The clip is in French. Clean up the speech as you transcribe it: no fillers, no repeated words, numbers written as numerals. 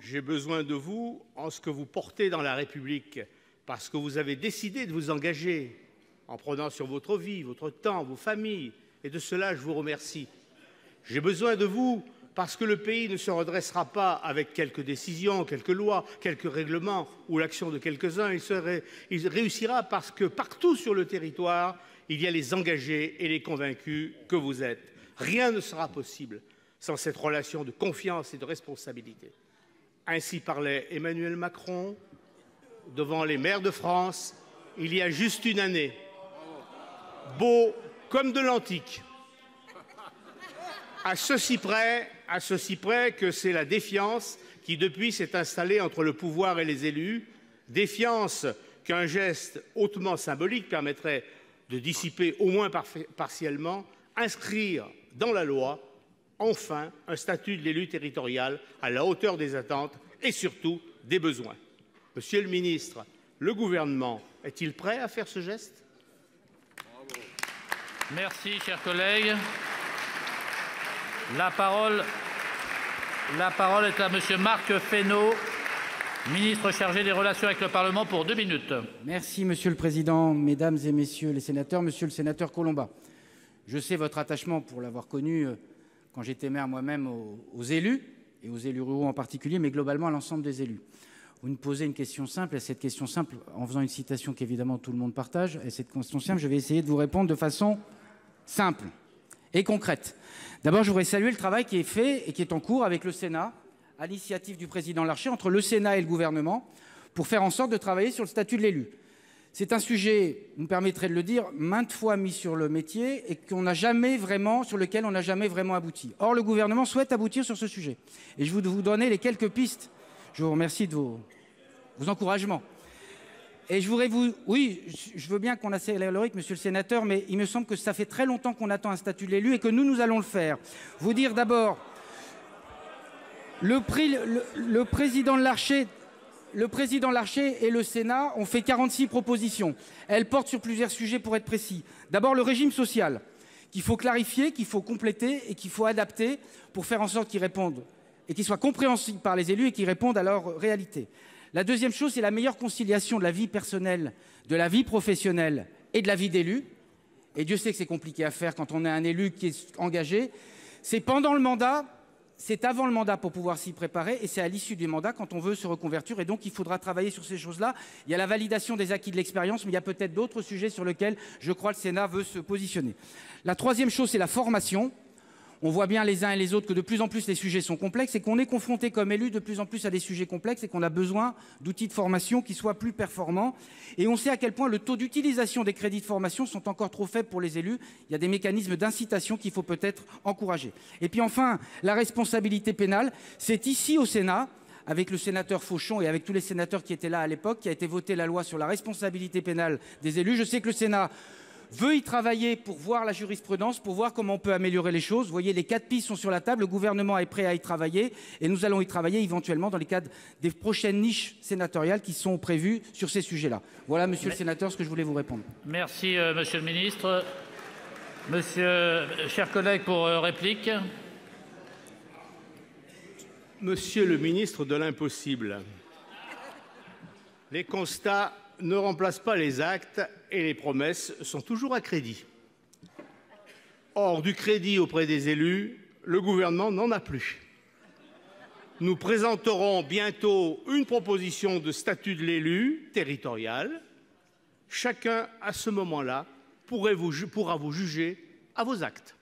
J'ai besoin de vous en ce que vous portez dans la République, parce que vous avez décidé de vous engager en prenant sur votre vie, votre temps, vos familles, et de cela, je vous remercie. J'ai besoin de vous parce que le pays ne se redressera pas avec quelques décisions, quelques lois, quelques règlements ou l'action de quelques-uns. Il réussira parce que partout sur le territoire, il y a les engagés et les convaincus que vous êtes. Rien ne sera possible sans cette relation de confiance et de responsabilité. Ainsi parlait Emmanuel Macron devant les maires de France il y a juste une année. Beau comme de l'antique. À ceci près que c'est la défiance qui, depuis, s'est installée entre le pouvoir et les élus, défiance qu'un geste hautement symbolique permettrait de dissiper au moins partiellement, inscrire dans la loi, enfin, un statut de l'élu territorial à la hauteur des attentes et surtout des besoins. Monsieur le ministre, le gouvernement est-il prêt à faire ce geste ? Merci, cher collègue. La parole est à Monsieur Marc Fesneau, ministre chargé des Relations avec le Parlement, pour 2 minutes. Merci, Monsieur le Président, Mesdames et Messieurs les sénateurs. Monsieur le sénateur Collombat, je sais votre attachement, pour l'avoir connu quand j'étais maire moi-même, aux élus, et aux élus ruraux en particulier, mais globalement à l'ensemble des élus. Vous me posez une question simple, et cette question simple, en faisant une citation qu'évidemment tout le monde partage, et cette question simple, je vais essayer de vous répondre de façon simple et concrète. D'abord, je voudrais saluer le travail qui est fait et qui est en cours avec le Sénat, à l'initiative du président Larcher, entre le Sénat et le gouvernement, pour faire en sorte de travailler sur le statut de l'élu. C'est un sujet, vous me permettrez de le dire, maintes fois mis sur le métier et sur lequel on n'a jamais vraiment abouti. Or, le gouvernement souhaite aboutir sur ce sujet. Et je vais vous donner les quelques pistes. Je vous remercie de vos encouragements. Et je voudrais oui, je veux bien qu'on accélère le rythme, monsieur le sénateur, mais il me semble que ça fait très longtemps qu'on attend un statut de l'élu et que nous allons le faire. Vous dire d'abord, le président Larcher et le Sénat ont fait 46 propositions. Elles portent sur plusieurs sujets, pour être précis. D'abord, le régime social, qu'il faut clarifier, qu'il faut compléter et qu'il faut adapter pour faire en sorte qu'il réponde et qu'il soit compréhensible par les élus et qu'il réponde à leur réalité. La deuxième chose, c'est la meilleure conciliation de la vie personnelle, de la vie professionnelle et de la vie d'élu. Et Dieu sait que c'est compliqué à faire quand on est un élu qui est engagé. C'est pendant le mandat, c'est avant le mandat pour pouvoir s'y préparer, et c'est à l'issue du mandat quand on veut se reconvertir. Et donc, il faudra travailler sur ces choses-là. Il y a la validation des acquis de l'expérience, mais il y a peut-être d'autres sujets sur lesquels, je crois, le Sénat veut se positionner. La troisième chose, c'est la formation. On voit bien les uns et les autres que de plus en plus les sujets sont complexes et qu'on est confronté comme élu de plus en plus à des sujets complexes et qu'on a besoin d'outils de formation qui soient plus performants. Et on sait à quel point le taux d'utilisation des crédits de formation sont encore trop faibles pour les élus. Il y a des mécanismes d'incitation qu'il faut peut-être encourager. Et puis enfin, la responsabilité pénale, c'est ici au Sénat, avec le sénateur Fauchon et avec tous les sénateurs qui étaient là à l'époque, qui a été votée la loi sur la responsabilité pénale des élus. Je sais que le Sénat veut y travailler pour voir la jurisprudence, pour voir comment on peut améliorer les choses. Vous voyez, les 4 pistes sont sur la table, le gouvernement est prêt à y travailler et nous allons y travailler éventuellement dans les cadres des prochaines niches sénatoriales qui sont prévues sur ces sujets-là. Voilà, monsieur le sénateur, ce que je voulais vous répondre. Merci, monsieur le ministre. Chers collègues, pour réplique. Monsieur le ministre de l'impossible, les constats ne remplacent pas les actes et les promesses sont toujours à crédit. Or, du crédit auprès des élus, le gouvernement n'en a plus. Nous présenterons bientôt une proposition de statut de l'élu territorial. Chacun, à ce moment-là, pourra vous juger à vos actes.